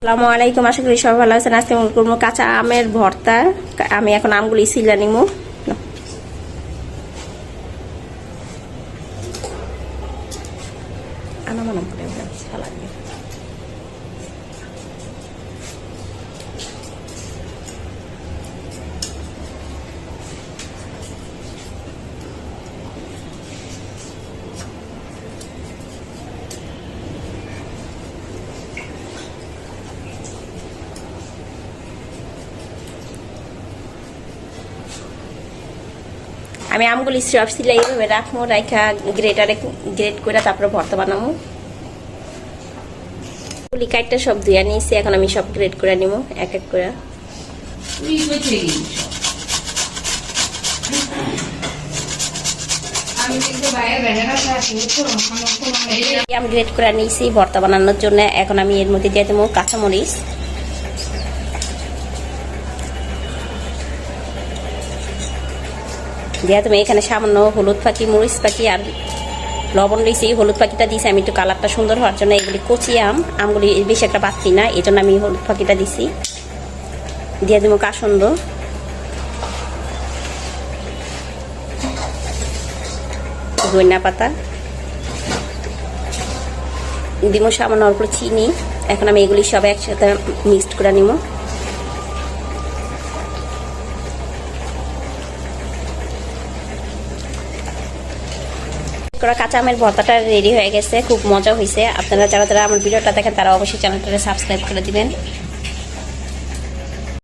আসসালামু আলাইকুম, আশা করি সবাই ভালো আছেন। আজকে আমি করবো কাঁচা আমের ভর্তা। আমি এখন আমগুলি সিলা নিমু। আমি আমগুলি সব সিলাই এইভাবে রাখবো, রাখা গ্রেটারে গ্রেট করে তারপরে ভর্তা বানাবো। গুলি কাটটা সব ধুয়ে নিয়েছি, এখন আমি সব গ্রেট করে নিব এক এক করে। আমি গ্রেট করে নিয়েছি ভর্তা বানানোর জন্য। এখন আমি এর মধ্যে দিয়ে দেবো কাঁচামরিচ, দিয়ে তুমি এখানে সামান্য হলুদ পাখি, মরিচ পাখি আর লবণ দিয়েছি। হলুদ পাখিটা দিয়েছি আমি একটু কালারটা সুন্দর হওয়ার জন্য। এগুলি কচি আমগুলি বেশি একটা পাচ্ছি না, এই জন্য আমি হলুদ পাখিটা দিছি। দিয়ে দেবো কাসন্দ, ধনিয়া পাতা, দিব সামান্য অল্প চিনি। এখন আমি এগুলি সব একসাথে মিক্সড করে নিব। কাঁচা আমের ভর্তাটা রেডি হয়ে গেছে, খুব মজা হয়েছে। আপনারা যারা যারা আমার ভিডিওটা দেখেন তারা অবশ্যই চ্যানেলটা সাবস্ক্রাইব করে দিবেন।